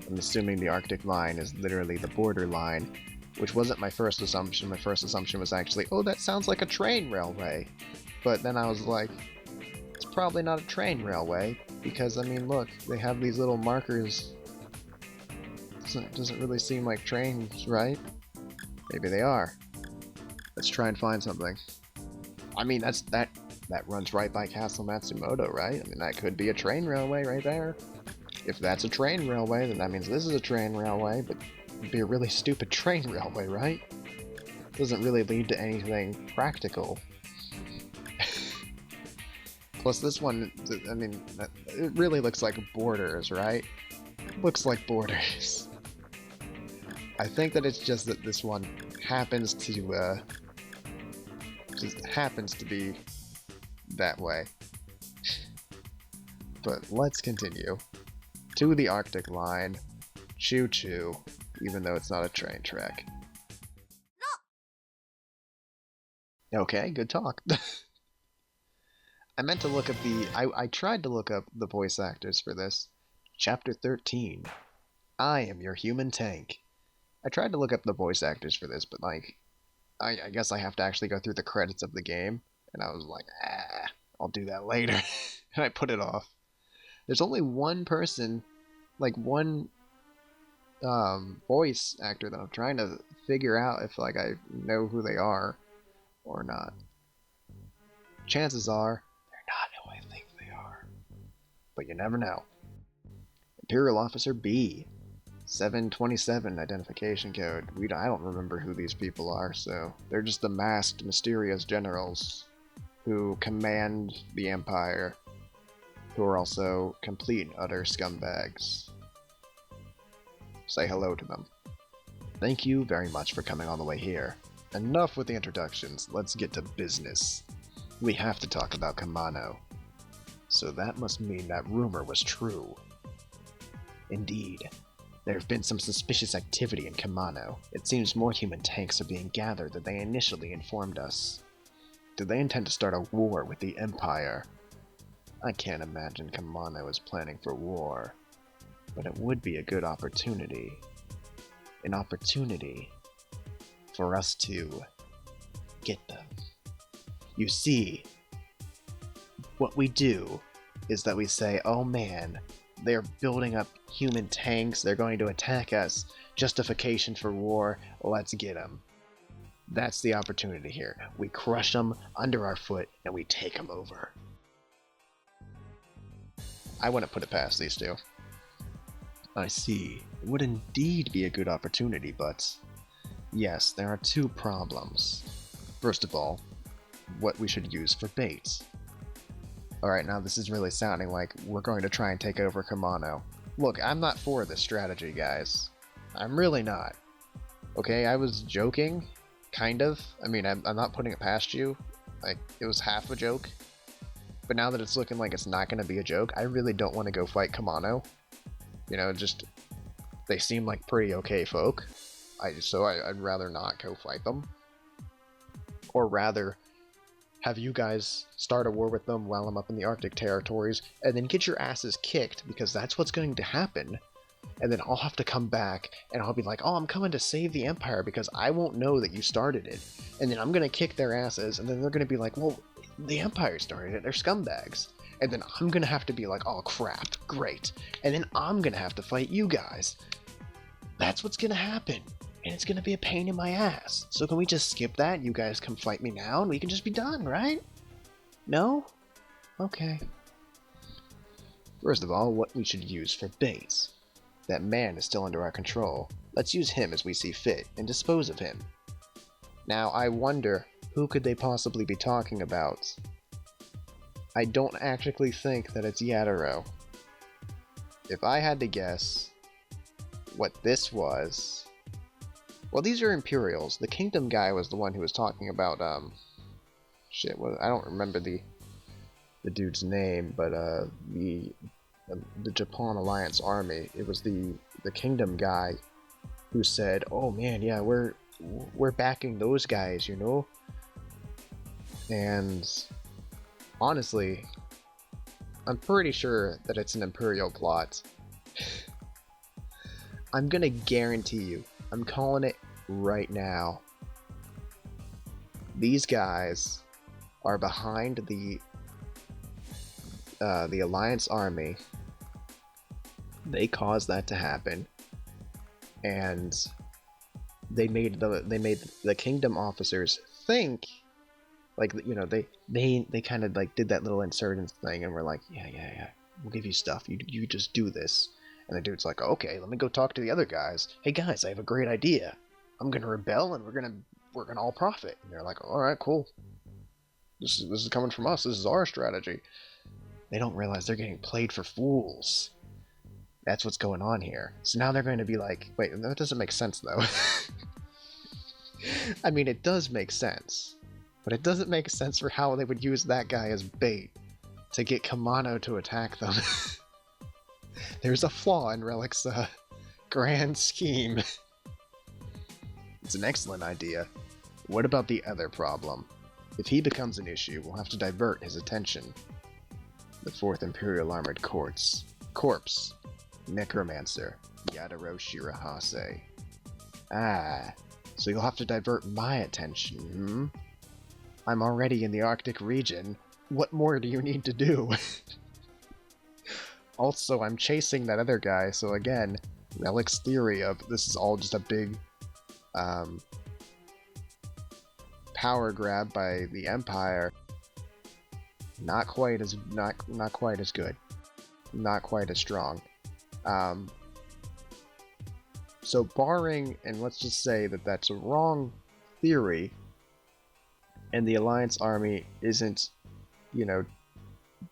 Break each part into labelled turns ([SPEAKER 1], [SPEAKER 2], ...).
[SPEAKER 1] I'm assuming the Arctic line is literally the border line, which wasn't my first assumption. My first assumption was actually, oh, that sounds like a train railway. But then I was like, it's probably not a train railway, because, I mean, look, they have these little markers. Doesn't really seem like trains, right? Maybe they are. Let's try and find something. I mean, that runs right by Castle Matsumoto, right? I mean, that could be a train railway right there. If that's a train railway, then that means this is a train railway, but it'd be a really stupid train railway, right? Doesn't really lead to anything practical. Plus this one, I mean, it really looks like borders, right? Looks like borders. I think that it's just that this one happens to, just happens to be that way. But let's continue. To the Arctic line. Choo choo, even though it's not a train track. Okay, good talk. I meant to look up I tried to look up the voice actors for this. Chapter 13. I am your human tank. I tried to look up the voice actors for this, but like, I guess I have to actually go through the credits of the game, and I was like, I'll do that later. And I put it off. There's only one person, like one voice actor that I'm trying to figure out if like I know who they are or not. Chances are they're not who I think they are, but you never know. Imperial Officer B, 727 identification code. I don't remember who these people are, so they're just the masked, mysterious generals who command the Empire, who are also complete and utter scumbags. Say hello to them. Thank you very much for coming all the way here. Enough with the introductions, let's get to business. We have to talk about Kamano. So that must mean that rumor was true. Indeed. There have been some suspicious activity in Kamano. It seems more human tanks are being gathered than they initially informed us. Do they intend to start a war with the Empire? I can't imagine Kamano is planning for war, but it would be a good opportunity. An opportunity for us to get them. You see, what we do is that we say, oh man, they're building up human tanks, they're going to attack us, justification for war, let's get them. That's the opportunity here. We crush them under our foot and we take them over. I wouldn't put it past these two. I see. It would indeed be a good opportunity, but yes, there are two problems. First of all, what we should use for bait. Alright, now this is really sounding like we're going to try and take over Kamano. Look, I'm not for this strategy, guys. I'm really not. Okay, I was joking, kind of. I mean, I'm not putting it past you. Like, it was half a joke. But now that it's looking like it's not going to be a joke, I really don't want to go fight Kamano. You know, just, they seem like pretty okay folk. I'd rather not go fight them. Or rather, have you guys start a war with them while I'm up in the Arctic territories, and then get your asses kicked, because that's what's going to happen. And then I'll have to come back, and I'll be like, oh, I'm coming to save the Empire, because I won't know that you started it. And then I'm going to kick their asses, and then they're going to be like, well, the Empire started it, they're scumbags. And then I'm going to have to be like, oh crap, great. And then I'm going to have to fight you guys. That's what's going to happen. And it's going to be a pain in my ass. So can we just skip that? You guys come fight me now and we can just be done, right? No? Okay. First of all, what we should use for base. That man is still under our control. Let's use him as we see fit and dispose of him. Now, I wonder, who could they possibly be talking about? I don't actually think that it's Yatoro. If I had to guess what this was... Well, these are Imperials. The Kingdom guy was the one who was talking about, shit, I don't remember the dude's name, but, the Japan Alliance Army. It was the Kingdom guy who said, oh man, yeah, we're backing those guys, you know? And honestly, I'm pretty sure that it's an Imperial plot. I'm gonna guarantee you, I'm calling it right now. These guys are behind the Alliance army. They caused that to happen, and they made the kingdom officers think, like, you know, they kind of like did that little insurgence thing, and were like, yeah, we'll give you stuff. You just do this. And the dude's like, okay, let me go talk to the other guys. Hey guys, I have a great idea. I'm gonna rebel, and we're gonna all profit. And they're like, all right, cool. This is coming from us. This is our strategy. They don't realize they're getting played for fools. That's what's going on here. So now they're going to be like, wait, that doesn't make sense though. I mean, it does make sense, but it doesn't make sense for how they would use that guy as bait to get Kamano to attack them. There's a flaw in Relic's grand scheme. It's an excellent idea. What about the other problem? If he becomes an issue, we'll have to divert his attention. The 4th Imperial Armored Corps. Necromancer. Yadaro Shirahase. Ah, so you'll have to divert my attention, hmm? I'm already in the Arctic region. What more do you need to do? Also, I'm chasing that other guy, so again, Relic's theory of this is all just a big power grab by the Empire, not quite as good, not quite as strong. So barring, and let's just say that that's a wrong theory, and the Alliance army isn't, you know,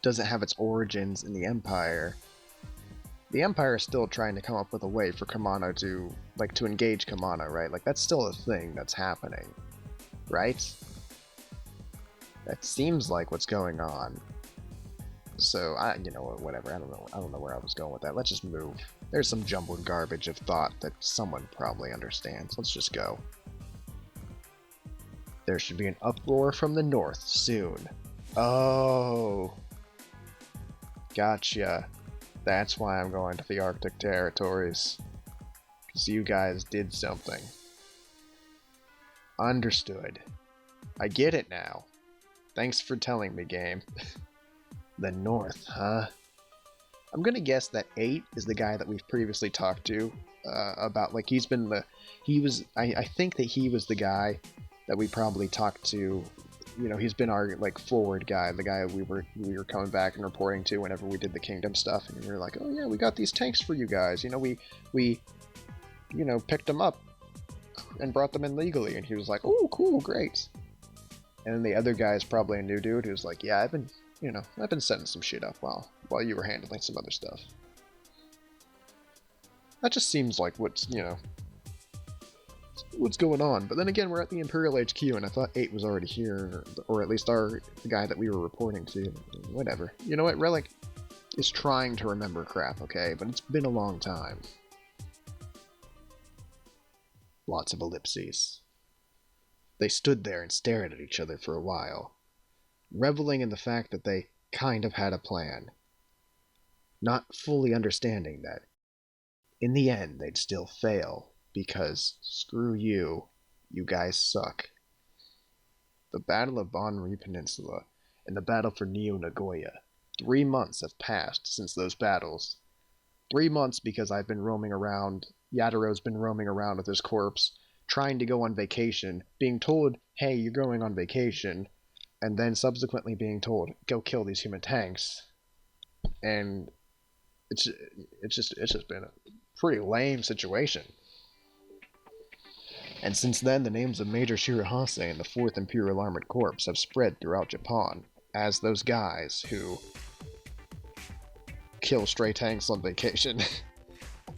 [SPEAKER 1] doesn't have its origins in the Empire is still trying to come up with a way for Kamano to engage Kamano, right? Like, that's still a thing that's happening, right? That seems like what's going on. So, whatever, I don't know where I was going with that. Let's just move. There's some jumbled garbage of thought that someone probably understands. Let's just go. There should be an uproar from the north soon. Oh. Gotcha. That's why I'm going to the Arctic territories. Because you guys did something. Understood. I get it now. Thanks for telling me, game. The north, huh? I'm gonna guess that 8 is the guy that we've previously talked to about, like, I think that he was the guy that we probably talked to. You know, he's been our, like, forward guy, the guy we were coming back and reporting to whenever we did the kingdom stuff, and we were like, oh yeah, we got these tanks for you guys. You know, we picked them up and brought them in legally, and he was like, oh, cool, great. And then the other guy is probably a new dude who's like, yeah, I've been setting some shit up while you were handling some other stuff. That just seems like what's going on. But then again, we're at the Imperial HQ, and I thought 8 was already here, or at least the guy that we were reporting to. Whatever. You know what? Relic is trying to remember crap, okay? But it's been a long time. Lots of ellipses. They stood there and stared at each other for a while, reveling in the fact that they kind of had a plan, not fully understanding that in the end they'd still fail, because screw you, you guys suck. The Battle of Banri Peninsula and the battle for Neo Nagoya. 3 months have passed since those battles. 3 months because I've been roaming around, Yadaro's been roaming around with his corpse, trying to go on vacation, being told, hey, you're going on vacation, and then subsequently being told, go kill these human tanks. And it's just been a pretty lame situation. And since then, the names of Major Shirahase and the 4th Imperial Armored Corps have spread throughout Japan as those guys who kill stray tanks on vacation.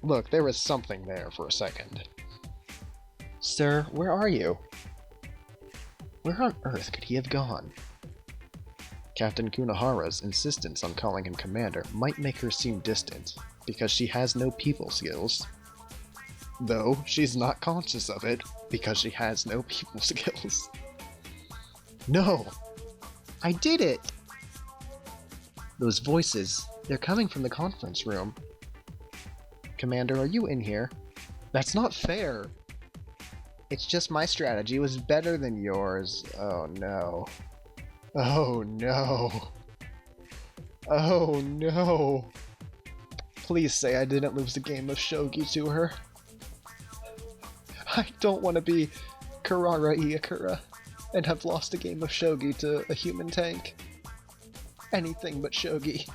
[SPEAKER 1] Look, there was something there for a second. Sir, where are you? Where on earth could he have gone? Captain Kunahara's insistence on calling him commander might make her seem distant, because she has no people skills. Though she's not conscious of it, because she has no people skills. No! I did it! Those voices, they're coming from the conference room. Commander, are you in here? That's not fair. It's just my strategy was better than yours. Oh no. Oh no. Oh no. Please say I didn't lose the game of shogi to her. I don't want to be Karara Iakura and have lost a game of shogi to a human tank. Anything but shogi.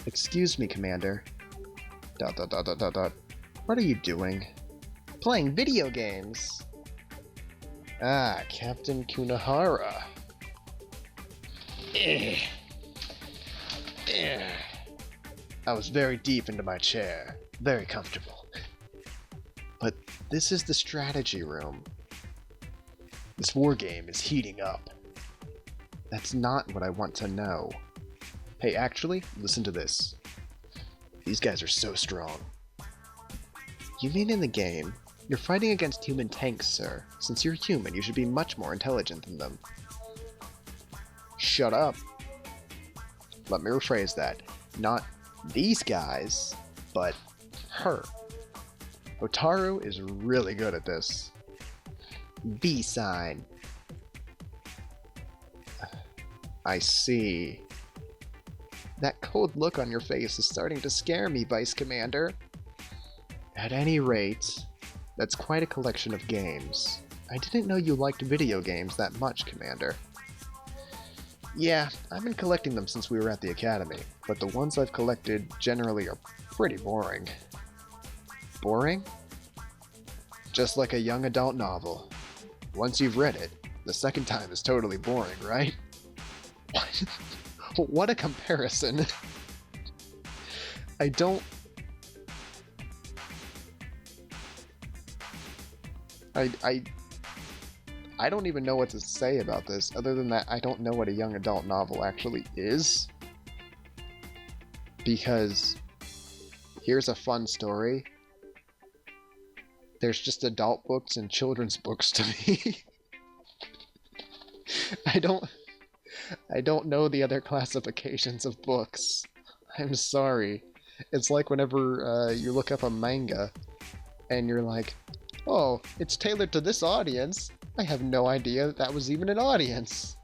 [SPEAKER 1] Excuse me, Commander. ... What are you doing? Playing video games. Ah, Captain Kunahara. I was very deep into my chair. Very comfortable. But this is the strategy room. This war game is heating up. That's not what I want to know. Hey, actually, listen to this. These guys are so strong. You mean in the game, you're fighting against human tanks, sir. Since you're human, you should be much more intelligent than them. Shut up. Let me rephrase that. Not these guys, but her. Hotaru is really good at this. B sign. I see. That cold look on your face is starting to scare me, Vice Commander. At any rate, that's quite a collection of games. I didn't know you liked video games that much, Commander. Yeah, I've been collecting them since we were at the Academy, but the ones I've collected generally are pretty boring. Boring? Just like a young adult novel. Once you've read it, the second time is totally boring, right? What a comparison. I don't even know what to say about this, other than that I don't know what a young adult novel actually is. Because here's a fun story. There's just adult books and children's books to me. I don't know the other classifications of books. I'm sorry. It's like whenever you look up a manga and you're like, oh, it's tailored to this audience. I have no idea that was even an audience.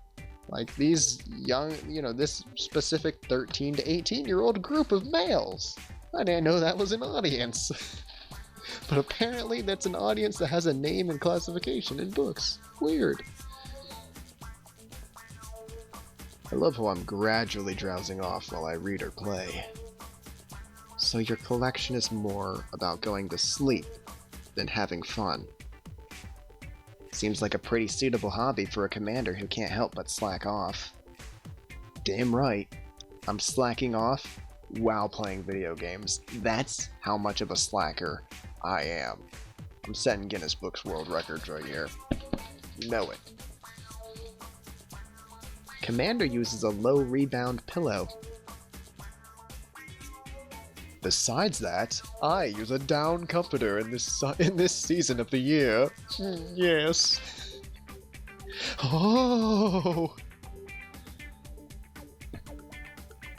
[SPEAKER 1] Like these young, this specific 13 to 18-year-old group of males. I didn't know that was an audience. But apparently that's an audience that has a name and classification in books. Weird. I love how I'm gradually drowsing off while I read or play. So your collection is more about going to sleep than having fun. Seems like a pretty suitable hobby for a commander who can't help but slack off. Damn right. I'm slacking off while playing video games. That's how much of a slacker I am. I'm setting Guinness Books World Records right here. Know it. Commander uses a low rebound pillow. Besides that, I use a down comforter in this season of the year. Yes. Oh.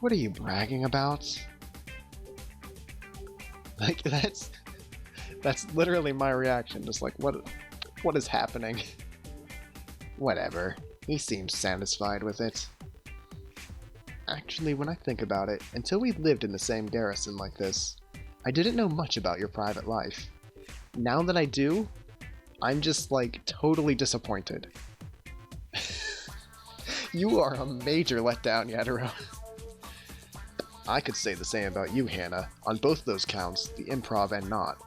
[SPEAKER 1] What are you bragging about? Like that's literally my reaction. Just like what is happening? Whatever. He seems satisfied with it. Actually, when I think about it, until we lived in the same garrison like this, I didn't know much about your private life. Now that I do, I'm just like totally disappointed. You are a major letdown, Yadiro. I could say the same about you, Hannah, on both those counts, the improv and not.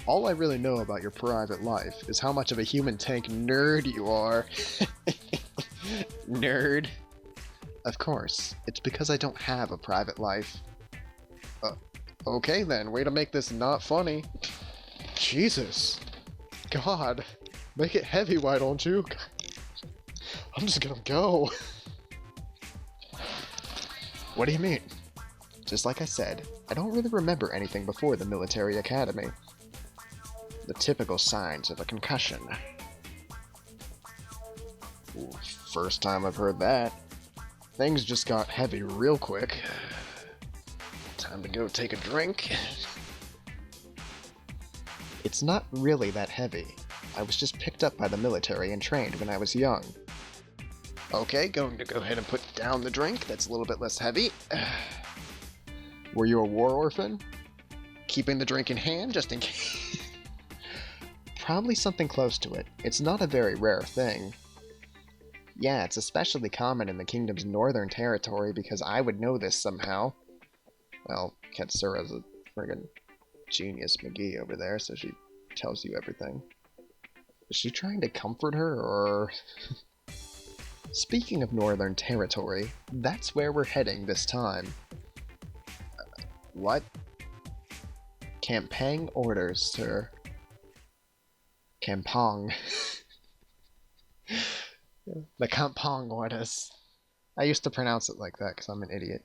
[SPEAKER 1] All I really know about your private life is how much of a human tank nerd you are. Nerd. Of course, it's because I don't have a private life. Okay then, way to make this not funny. Jesus. God. Make it heavy, why don't you? I'm just gonna go. What do you mean? Just like I said, I don't really remember anything before the military academy. The typical signs of a concussion. Ooh, first time I've heard that. Things just got heavy real quick. Time to go take a drink. It's not really that heavy. I was just picked up by the military and trained when I was young. Okay, going to go ahead and put down the drink. That's a little bit less heavy. Were you a war orphan? Keeping the drink in hand just in case? Probably something close to it. It's not a very rare thing. Yeah, it's especially common in the kingdom's northern territory because I would know this somehow. Well, Katsura's a friggin' genius McGee over there, so she tells you everything. Is she trying to comfort her, or... Speaking of northern territory, that's where we're heading this time. What? Campang orders, sir. Kampong. The Kampong orders. I used to pronounce it like that because I'm an idiot.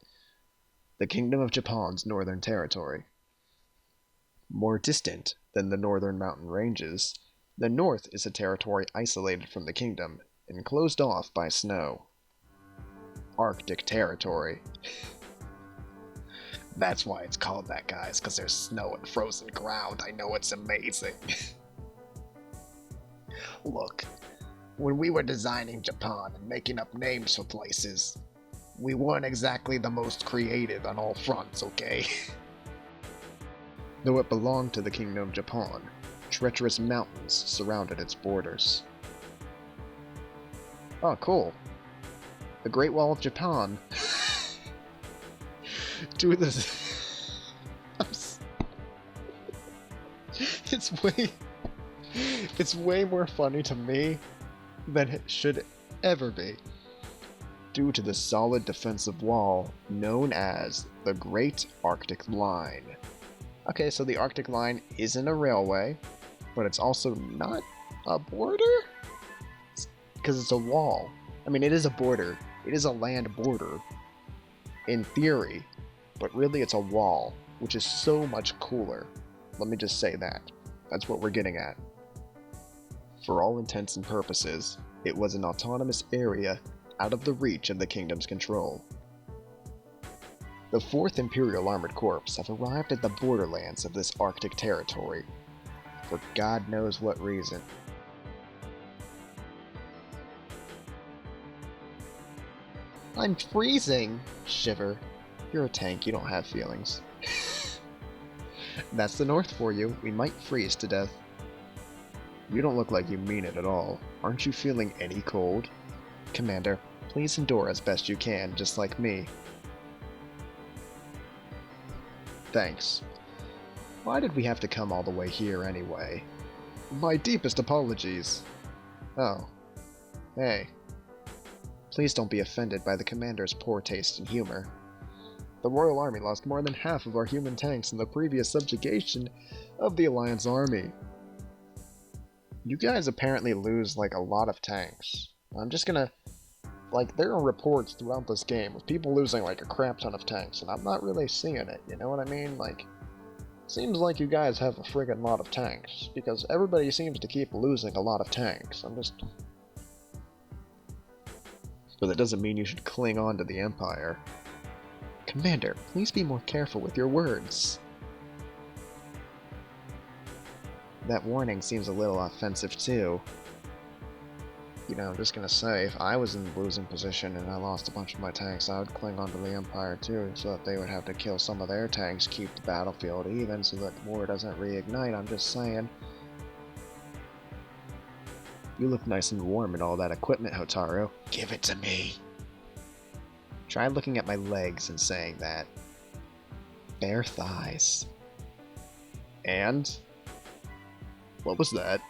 [SPEAKER 1] The Kingdom of Japan's northern territory. More distant than the northern mountain ranges, the north is a territory isolated from the kingdom and closed off by snow. Arctic territory. That's why it's called that, guys, because there's snow and frozen ground. I know, it's amazing. Look, when we were designing Japan and making up names for places, we weren't exactly the most creative on all fronts, okay? Though it belonged to the Kingdom of Japan, treacherous mountains surrounded its borders. Oh, cool. The Great Wall of Japan. Do this. It's way more funny to me than it should ever be, due to the solid defensive wall known as the Great Arctic Line. Okay, so the Arctic Line isn't a railway, but it's also not a border? Because it's a wall. I mean, it is a border. It is a land border, in theory, but really it's a wall, which is so much cooler. Let me just say that. That's what we're getting at. For all intents and purposes, it was an autonomous area out of the reach of the kingdom's control. The 4th Imperial Armored Corps have arrived at the borderlands of this Arctic territory, for God knows what reason. I'm freezing! Shiver. You're a tank, you don't have feelings. That's the North for you. We might freeze to death. You don't look like you mean it at all. Aren't you feeling any cold? Commander, please endure as best you can, just like me. Thanks. Why did we have to come all the way here anyway? My deepest apologies. Oh. Hey. Please don't be offended by the commander's poor taste in humor. The Royal Army lost more than half of our human tanks in the previous subjugation of the Alliance Army. You guys apparently lose, like, a lot of tanks. I'm just gonna... Like, there are reports throughout this game of people losing, like, a crap ton of tanks, and I'm not really seeing it, you know what I mean? Like, seems like you guys have a friggin' lot of tanks, because everybody seems to keep losing a lot of tanks. I'm just... But that doesn't mean you should cling on to the Empire. Commander, please be more careful with your words. That warning seems a little offensive too. You know, I'm just gonna say, if I was in the losing position and I lost a bunch of my tanks, I would cling onto the Empire too, so that they would have to kill some of their tanks, keep the battlefield even, so that the war doesn't reignite. I'm just saying. You look nice and warm in all that equipment, Hotaru. Give it to me. Try looking at my legs and saying that. Bare thighs. And? What was that?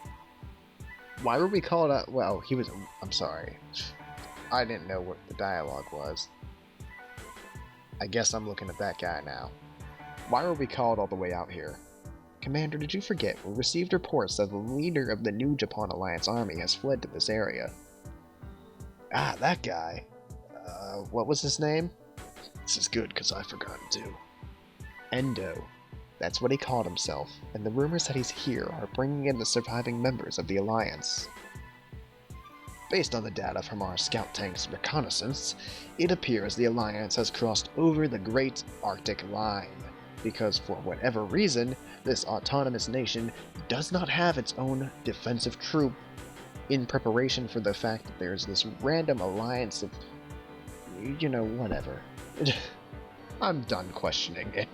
[SPEAKER 1] Why were we called out? Well, he was... I'm sorry. I didn't know what the dialogue was. I guess I'm looking at that guy now. Why were we called all the way out here? Commander, did you forget? We received reports that the leader of the New Japan Alliance army has fled to this area. Ah, that guy. What was his name? This is good, because I forgot it too. Endo. That's what he called himself, and the rumors that he's here are bringing in the surviving members of the Alliance. Based on the data from our scout tank's reconnaissance, it appears the Alliance has crossed over the Great Arctic Line. because for whatever reason, this autonomous nation does not have its own defensive troop in preparation for the fact that there's this random alliance of, whatever. I'm done questioning it,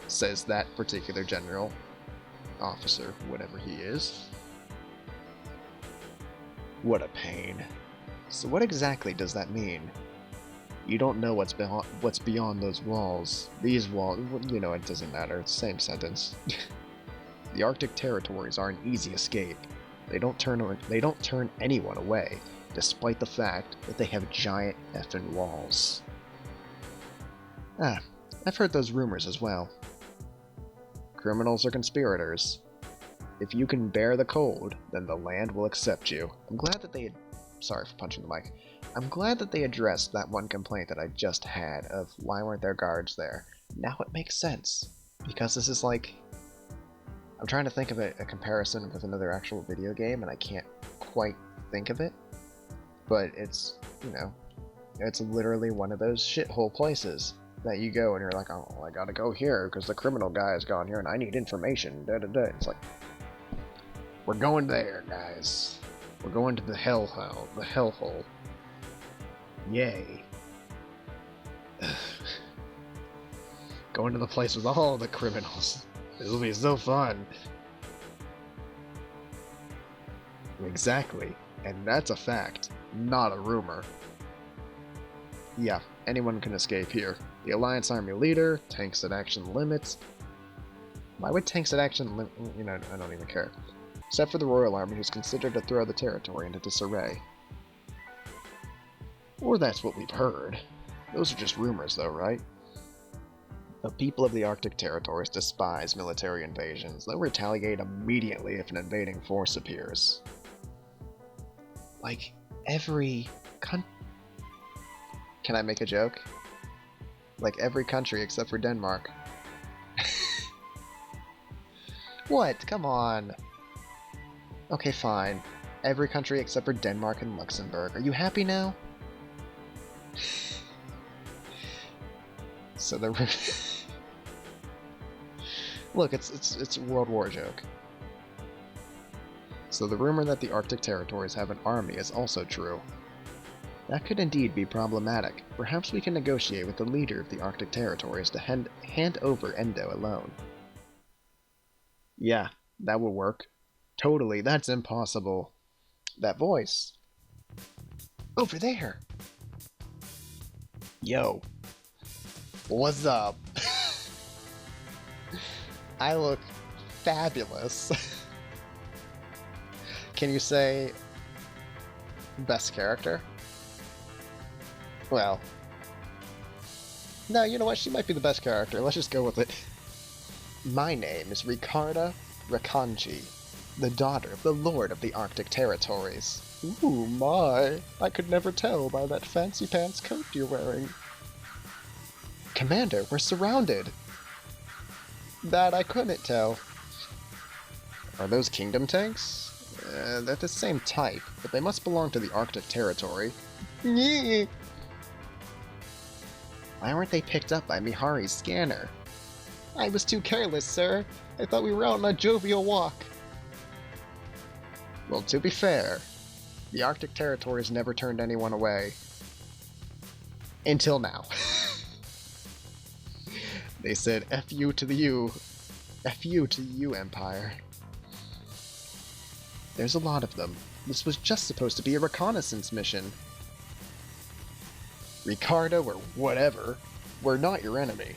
[SPEAKER 1] says that particular general, officer, whatever he is. What a pain. So what exactly does that mean? You don't know what's beyond those walls. These walls, it doesn't matter, it's the same sentence. The Arctic territories are an easy escape. They don't turn anyone away, despite the fact that they have giant effing walls. I've heard those rumors as well. Criminals or conspirators. If you can bear the cold, then the land will accept you. I'm glad that they sorry for punching the mic. I'm glad that they addressed that one complaint that I just had of why weren't there guards there. Now it makes sense, because this is like... I'm trying to think of a comparison with another actual video game, and I can't quite think of it. But it's, it's literally one of those shithole places that you go and you're like, oh, I gotta go here because the criminal guy has gone here and I need information. It's like, we're going there, guys. We're going to the hellhole. Yay. Going to the place with all the criminals. This will be so fun. Exactly. And that's a fact, not a rumor. Yeah, anyone can escape here. The Alliance Army leader, tanks at action limits. Why would tanks at action limit? I don't even care. Except for the Royal Army, who's considered to throw the territory into disarray. Or that's what we've heard. Those are just rumors, though, right? The people of the Arctic territories despise military invasions. They'll retaliate immediately if an invading force appears. Like, every Can I make a joke? Like every country except for Denmark. What? Come on. Okay, fine. Every country except for Denmark and Luxembourg. Are you happy now? So the look, it's a World War joke. So the rumor that the Arctic territories have an army is also true. That could indeed be problematic. Perhaps we can negotiate with the leader of the Arctic territories to hand over Endo alone. Yeah, that would work. Totally, that's impossible. That voice. Over there! Yo. What's up? I look fabulous. Can you say best character? Well, no, you know what? She might be the best character. Let's just go with it. My name is Ricarda Rakanji, the daughter of the Lord of the Arctic Territories. Ooh, my. I could never tell by that fancy pants coat you're wearing. Commander, we're surrounded. That I couldn't tell. Are those kingdom tanks? They're the same type, but they must belong to the Arctic Territory. Why weren't they picked up by Mihari's scanner? I was too careless, sir. I thought we were out on a jovial walk. Well, to be fair, the Arctic Territories never turned anyone away. Until now. They said, F you to the U. F you to you, Empire. There's a lot of them. This was just supposed to be a reconnaissance mission. Ricarda, or whatever, we're not your enemy.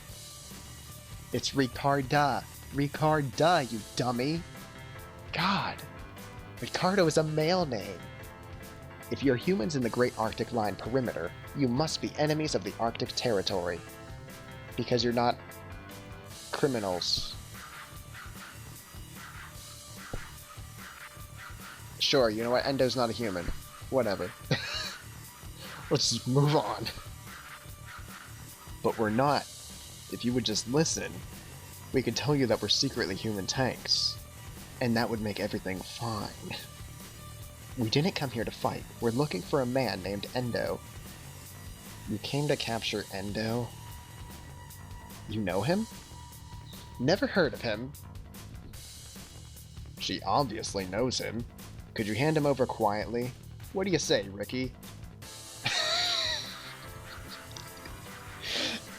[SPEAKER 1] It's Ricarda. Ricarda, you dummy. God. Ricardo is a male name. If you're humans in the Great Arctic Line perimeter, you must be enemies of the Arctic Territory. Because you're not criminals. Sure, you know what? Endo's not a human. Whatever. Let's just move on. But we're not. If you would just listen, we could tell you that we're secretly human tanks. And that would make everything fine. We didn't come here to fight. We're looking for a man named Endo. You came to capture Endo? You know him? Never heard of him. She obviously knows him. Could you hand him over quietly? What do you say, Ricky?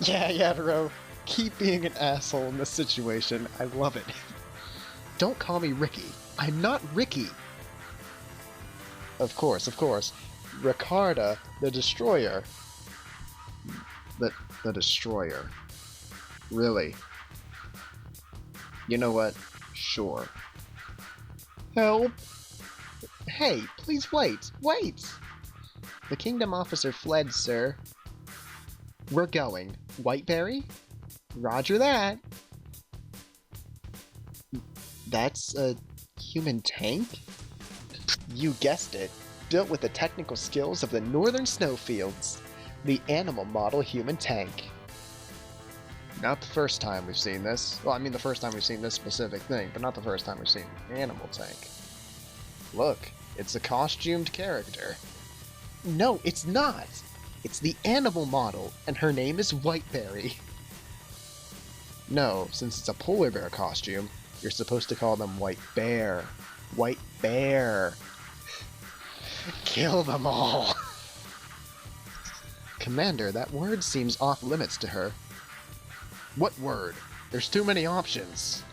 [SPEAKER 1] Yeah, Yatoro. Keep being an asshole in this situation. I love it. Don't call me Ricky. I'm not Ricky. Of course, of course. Ricarda, the Destroyer. The Destroyer. Really? You know what? Sure. Help! Hey, please wait! Wait! The Kingdom Officer fled, sir. We're going. Whiteberry? Roger that. That's a human tank? You guessed it. Built with the technical skills of the Northern Snowfields. The animal model human tank. Not the first time we've seen this. Well, I mean the first time we've seen this specific thing, but not the first time we've seen an animal tank. Look, it's a costumed character. No, it's not! It's the animal model, and her name is Whiteberry. No, since it's a polar bear costume, you're supposed to call them White Bear. White Bear. Kill them all! Commander, that word seems off limits to her. What word? There's too many options.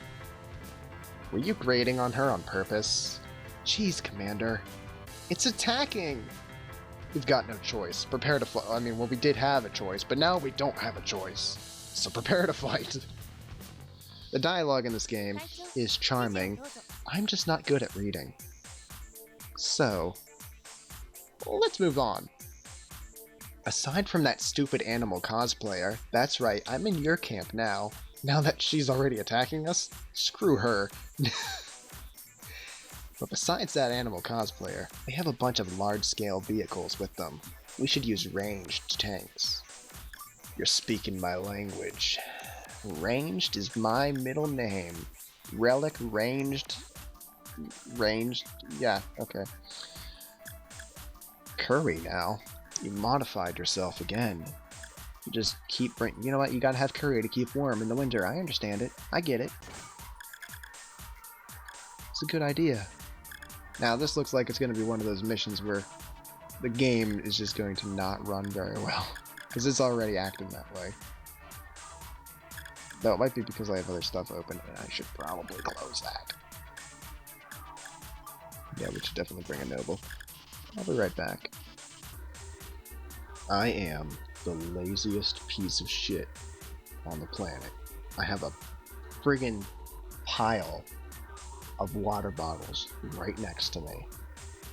[SPEAKER 1] Were you grating on her on purpose? Jeez, Commander. It's attacking! We've got no choice. Prepare to fight. I mean, well, we did have a choice, but now we don't have a choice. So prepare to fight. The dialogue in this game is charming. I'm just not good at reading. So, let's move on. Aside from that stupid animal cosplayer, that's right, I'm in your camp now. Now that she's already attacking us, screw her. But besides that animal cosplayer, they have a bunch of large-scale vehicles with them. We should use ranged tanks. You're speaking my language. Ranged is my middle name. Relic ranged... Ranged? Yeah, okay. Curry now. You modified yourself again. You just keep... You know what? You gotta have curry to keep warm in the winter. I understand it. I get it. It's a good idea. Now, this looks like it's going to be one of those missions where the game is just going to not run very well. Because it's already acting that way. Though it might be because I have other stuff open, and I should probably close that. Yeah, we should definitely bring a noble. I'll be right back. I am the laziest piece of shit on the planet. I have a friggin' pile of water bottles right next to me.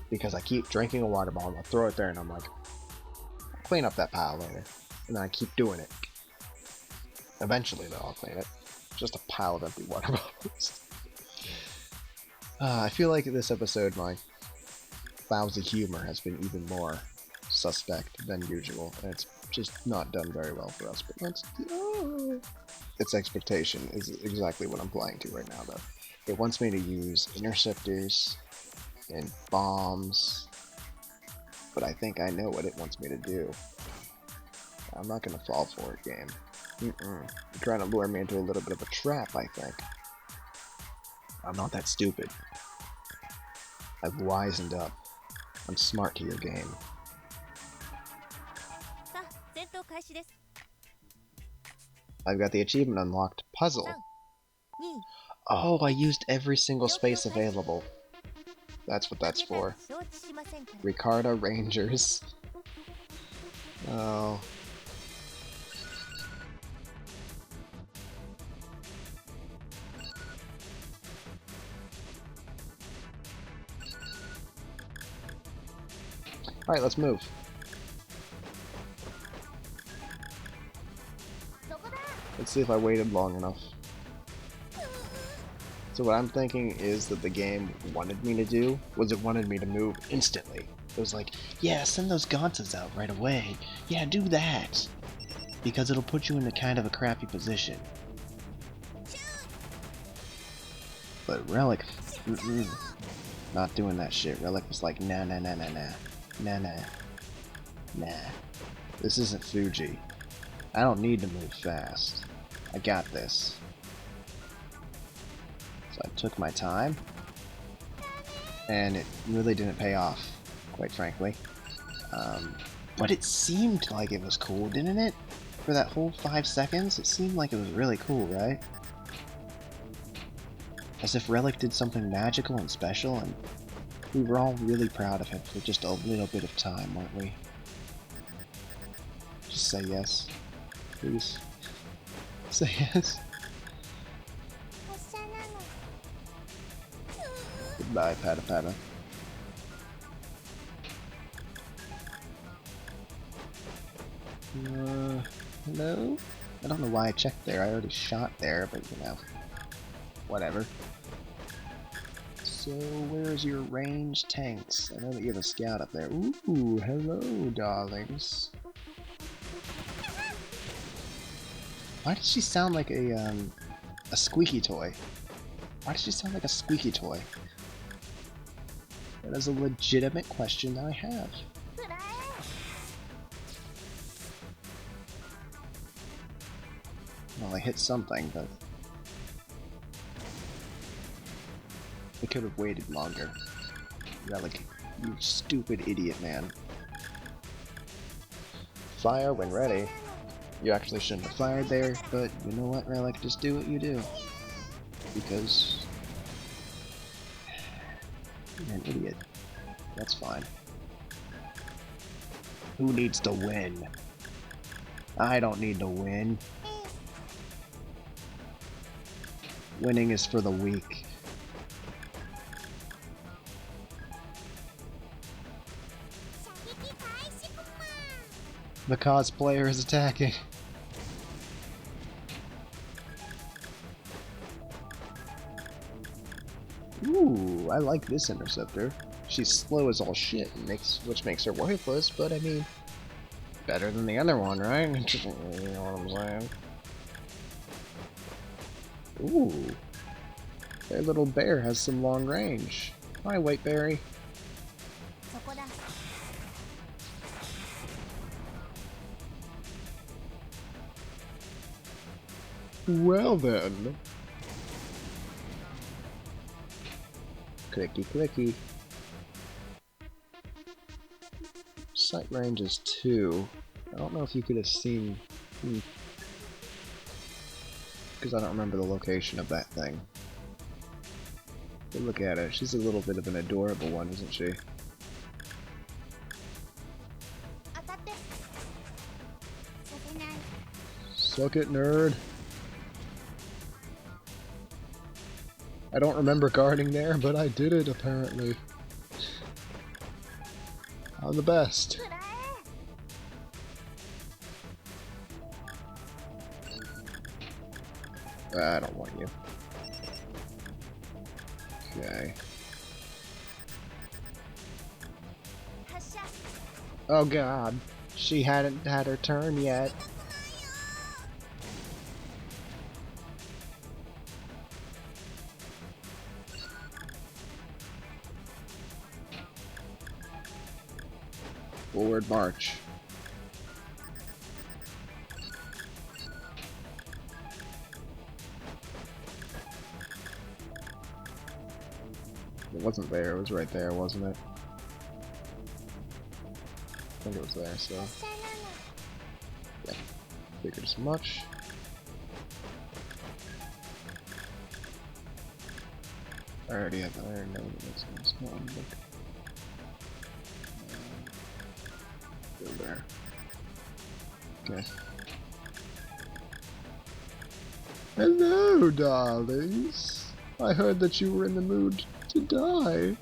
[SPEAKER 1] Because I keep drinking a water bottle, I throw it there, and I'm like, I'll clean up that pile later. And then I keep doing it. Eventually, though, I'll clean it. Just a pile of empty water bottles. I feel like this episode, my lousy humor has been even more suspect than usual, and it's just not done very well for us, but let's... Its expectation is exactly what I'm playing to right now, though. It wants me to use interceptors and bombs, but I think I know what it wants me to do. I'm not gonna fall for it, game. You're trying to lure me into a little bit of a trap, I think. I'm not that stupid. I've wisened up. I'm smart to your game. I've got the achievement unlocked. Puzzle. Oh, I used every single space available. That's what that's for. Ricarda Rangers. Oh. Alright, let's move. Let's see if I waited long enough. So what I'm thinking is that the game wanted me to do was it wanted me to move instantly. It was like, yeah, send those Gontas out right away. Yeah, do that. Because it'll put you in a kind of a crappy position. But Relic, not doing that shit. Relic was like, nah. This isn't Fuji. I don't need to move fast. I got this. So I took my time, and it really didn't pay off, quite frankly. But it seemed like it was cool, didn't it? For that whole 5 seconds, it seemed like it was really cool, right? As if Relic did something magical and special, and we were all really proud of him for just a little bit of time, weren't we? Just say yes, please. Say yes. Goodbye, Pata Pata. Hello? I don't know why I checked there. I already shot there, but you know, whatever. So, where's your ranged tanks? I know that you have a scout up there. Ooh, hello, darlings. Why does she sound like a squeaky toy? Why does she sound like a squeaky toy? That is a legitimate question that I have. Well, I hit something, but I could have waited longer. Relic, you stupid idiot, man. Fire when ready. You actually shouldn't have fired there, but you know what, Relic? Just do what you do. Because you're an idiot. That's fine. Who needs to win? I don't need to win. Winning is for the weak. The cosplayer is attacking. Ooh, I like this interceptor. She's slow as all shit, which makes her worthless, but I mean, better than the other one, right? You know what I'm saying? Ooh, their little bear has some long range. Hi, Whiteberry. Well then. Clicky clicky. Sight range is 2. I don't know if you could have seen... Because I don't remember the location of that thing. But look at her. She's a little bit of an adorable one, isn't she? Suck it, nerd. I don't remember guarding there, but I did it, apparently. I'm the best. I don't want you. Okay. Oh god. She hadn't had her turn yet. Forward march. It wasn't there, it was right there, wasn't it? I think it was there, so... Yeah, figured as much. I already have iron, no, that's nice one, but... Go there. Okay. Hello, darlings! I heard that you were in the mood to die.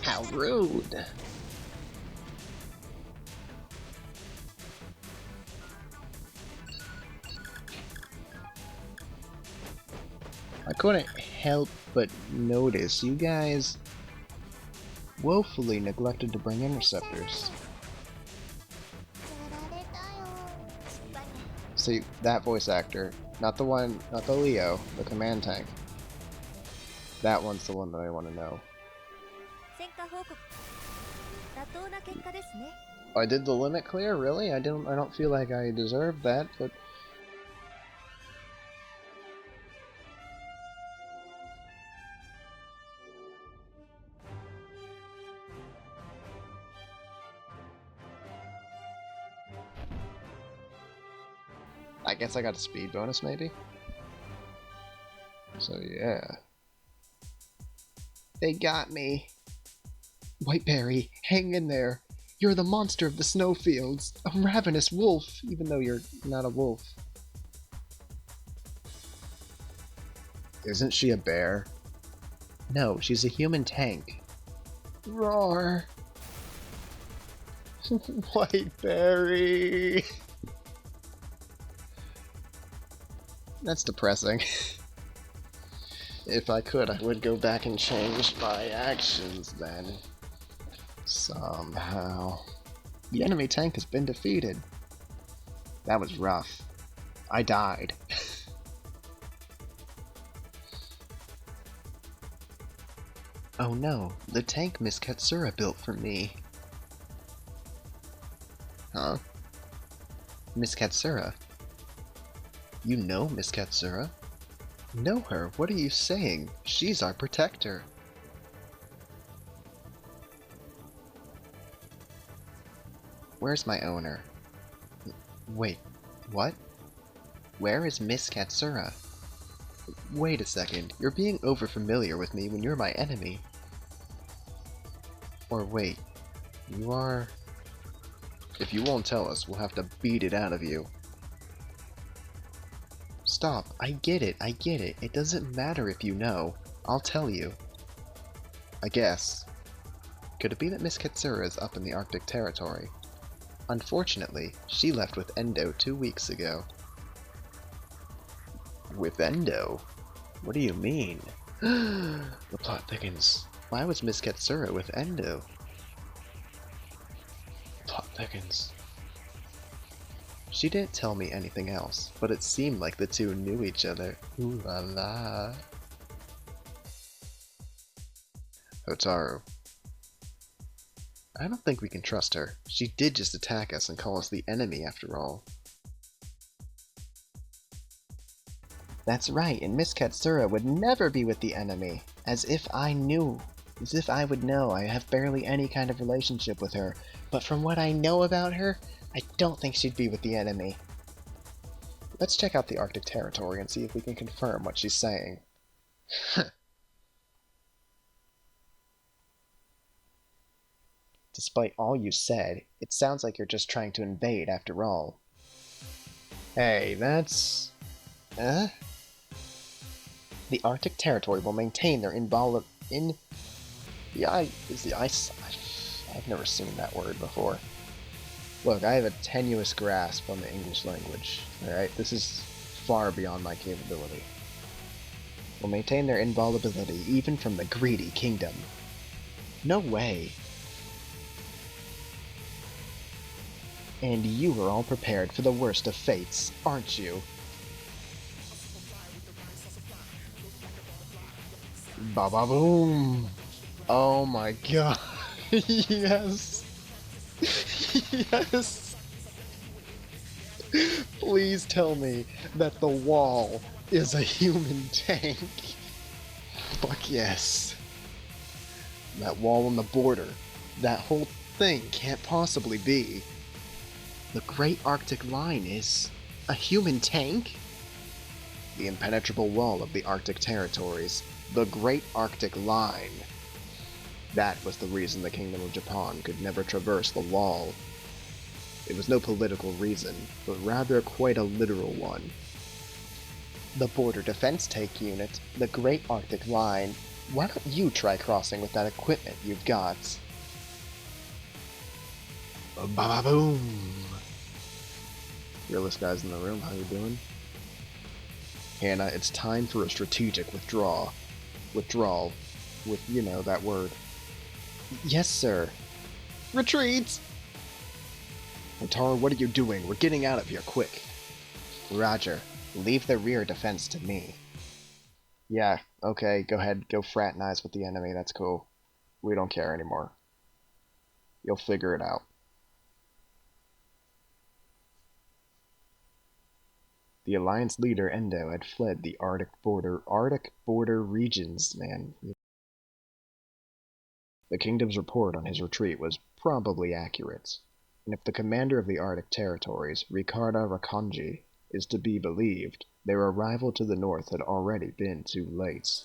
[SPEAKER 1] How rude! I couldn't help but notice you guys woefully neglected to bring interceptors. See, that voice actor, not the one, not the Leo, the command tank. That one's the one that I want to know. I did the limit clear, really? I don't feel like I deserved that, but I guess I got a speed bonus, maybe? So yeah. They got me. Whiteberry, hang in there. You're the monster of the snowfields, a ravenous wolf, even though you're not a wolf. Isn't she a bear? No, she's a human tank. Roar! Whiteberry! That's depressing. If I could, I would go back and change my actions then. Somehow. The enemy tank has been defeated. That was rough. I died. Oh no, the tank Miss Katsura built for me. Huh? Miss Katsura? You know Miss Katsura? Know her? What are you saying? She's our protector. Where's my owner? Wait, what? Where is Miss Katsura? Wait a second, you're being overfamiliar with me when you're my enemy. Or wait, you are... If you won't tell us, we'll have to beat it out of you. Stop, I get it. It doesn't matter if you know. I'll tell you. I guess. Could it be that Miss Katsura is up in the Arctic territory? Unfortunately, she left with Endo 2 weeks ago. With Endo? What do you mean? The plot thickens. Why was Miss Katsura with Endo? Plot thickens. She didn't tell me anything else, but it seemed like the two knew each other. Ooh la la. Hotaru. I don't think we can trust her. She did just attack us and call us the enemy after all. That's right, and Miss Katsura would never be with the enemy. As if I knew. As if I would know. I have barely any kind of relationship with her. But from what I know about her, I don't think she'd be with the enemy. Let's check out the Arctic territory and see if we can confirm what she's saying. Despite all you said, it sounds like you're just trying to invade after all. Hey, that's... The Arctic territory will maintain their I've never seen that word before. Look, I have a tenuous grasp on the English language, alright? This is far beyond my capability. Will maintain their invulnerability even from the greedy kingdom. No way. And you are all prepared for the worst of fates, aren't you? Ba-ba-boom! Oh my god. Yes! Yes! Please tell me that the wall is a human tank. Fuck yes. That wall on the border, that whole thing can't possibly be. The Great Arctic Line is a human tank? The impenetrable wall of the Arctic territories, the Great Arctic Line. That was the reason the Kingdom of Japan could never traverse the wall. It was no political reason, but rather quite a literal one. The Border Defense Tank Unit, the Great Arctic Line. Why don't you try crossing with that equipment you've got? Ba-ba-boom! Fearless guys in the room, how you doing? Hannah, it's time for a strategic withdrawal. Withdrawal. With, you know, that word. Yes, sir. Retreat! Hotaru, what are you doing? We're getting out of here, quick. Roger. Leave the rear defense to me. Yeah, okay, go ahead, go fraternize with the enemy, that's cool. We don't care anymore. You'll figure it out. The Alliance leader Endo had fled the Arctic border regions, man. The Kingdom's report on his retreat was probably accurate, and if the commander of the Arctic territories, Ricarda Rakonji, is to be believed, their arrival to the north had already been too late.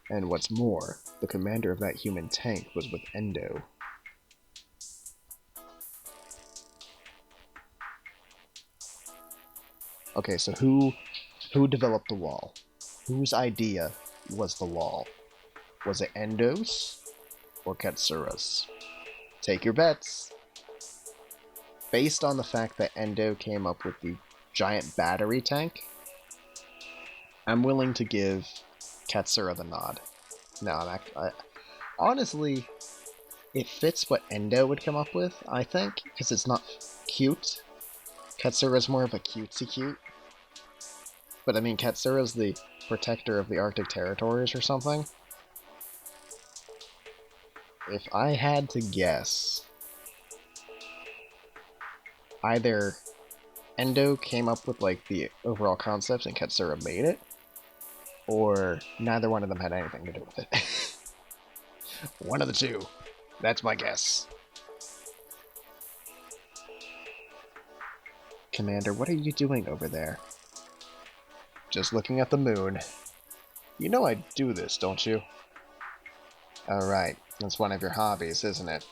[SPEAKER 1] And what's more, the commander of that human tank was with Endo. Okay, so who developed the wall? Whose idea was the wall? Was it Endo's or Katsura's? Take your bets. Based on the fact that Endo came up with the giant battery tank, I'm willing to give Katsura the nod. No, honestly, it fits what Endo would come up with, I think, because it's not cute. Katsura's more of a cutesy cute. But I mean, Katsura's the protector of the Arctic territories or something. If I had to guess, either Endo came up with like the overall concepts and Katsura made it, or neither one of them had anything to do with it. One of the two. That's my guess. Commander, what are you doing over there? Just looking at the moon. You know I do this, don't you? Alright, that's one of your hobbies, isn't it?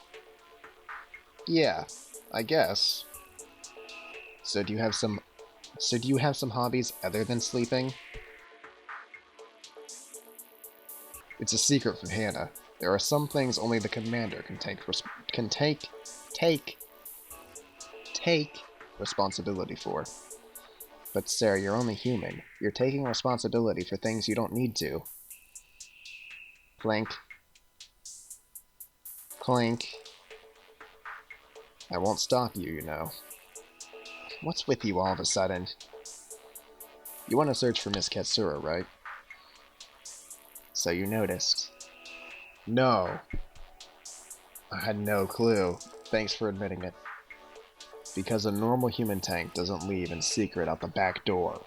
[SPEAKER 1] Yeah, I guess. So do you have some hobbies other than sleeping? It's a secret from Hannah. There are some things only the commander can take responsibility for. But Sarah, you're only human. You're taking responsibility for things you don't need to. Clink. Clink. I won't stop you, you know. What's with you all of a sudden? You want to search for Miss Katsura, right? So you noticed. No. I had no clue. Thanks for admitting it. Because a normal human tank doesn't leave in secret out the back door.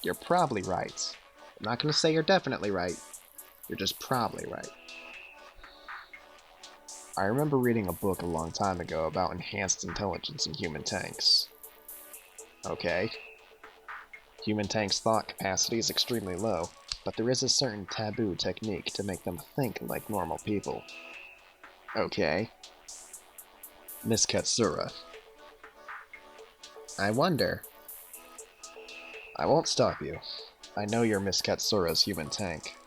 [SPEAKER 1] You're probably right. I'm not going to say you're definitely right. You're just probably right. I remember reading a book a long time ago about enhanced intelligence in human tanks. Okay. Human tanks' thought capacity is extremely low, but there is a certain taboo technique to make them think like normal people. Okay. Miss Katsura. I wonder. I won't stop you. I know you're Miss Katsura's human tank.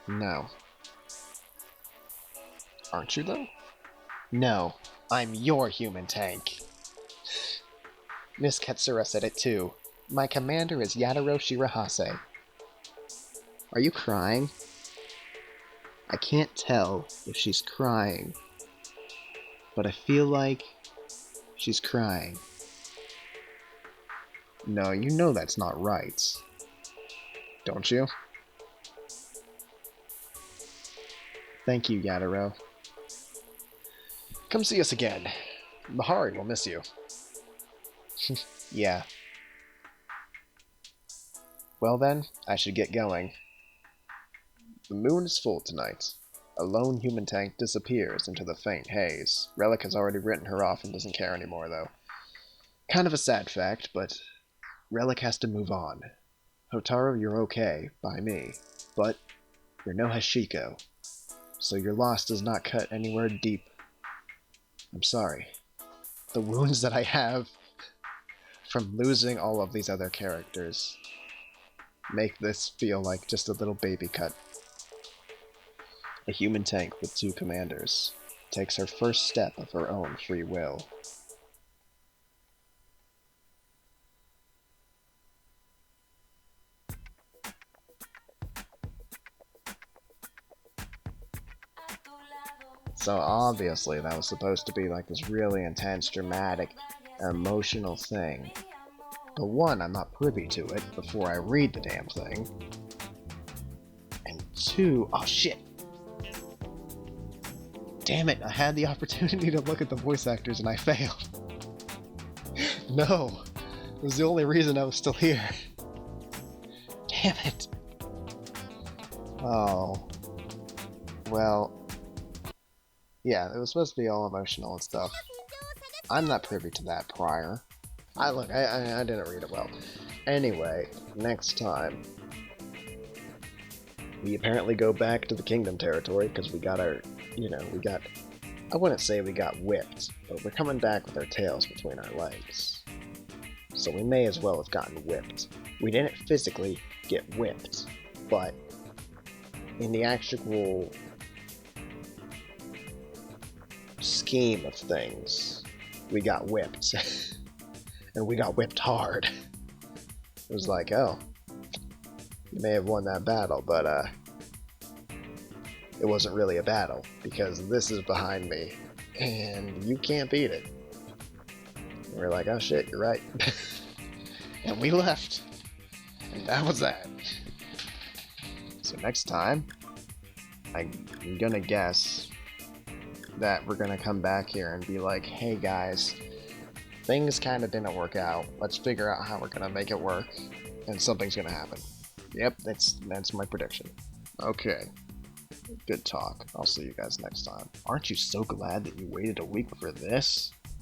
[SPEAKER 1] No. Aren't you, though? No, I'm your human tank. Miss Katsura said it too. My commander is Yadiro Shirahase. Are you crying? I can't tell if she's crying, but I feel like she's crying. No, you know that's not right. Don't you? Thank you, Yadiro. Come see us again. Bahari will miss you. Yeah. Well then, I should get going. The moon is full tonight. A lone human tank disappears into the faint haze. Relic has already written her off and doesn't care anymore, though. Kind of a sad fact, but Relic has to move on. Hotaru, you're okay, by me, but you're no Hashiko, so your loss does not cut anywhere deep. I'm sorry. The wounds that I have from losing all of these other characters make this feel like just a little baby cut. A human tank with 2 commanders takes her first step of her own free will. So obviously that was supposed to be like this really intense, dramatic emotional thing. The one, I'm not privy to it before I read the damn thing. And two, oh shit! Damn it, I had the opportunity to look at the voice actors and I failed. No, it was the only reason I was still here. Damn it. Oh. Well. Yeah, it was supposed to be all emotional and stuff. I'm not privy to that prior. I didn't read it well. Anyway, next time. We apparently go back to the Kingdom territory because we got our, I wouldn't say we got whipped, but we're coming back with our tails between our legs. So we may as well have gotten whipped. We didn't physically get whipped, but in the actual scheme of things, we got whipped. And we got whipped hard. It was like, oh, you may have won that battle, but it wasn't really a battle, because this is behind me, and you can't beat it. And we're like, oh shit, you're right. And we left. And that was that. So next time, I'm gonna guess that we're gonna come back here and be like, hey guys, things kind of didn't work out. Let's figure out how we're gonna make it work, and something's gonna happen. Yep, that's my prediction. Okay, good talk. I'll see you guys next time. Aren't you so glad that you waited a week for this?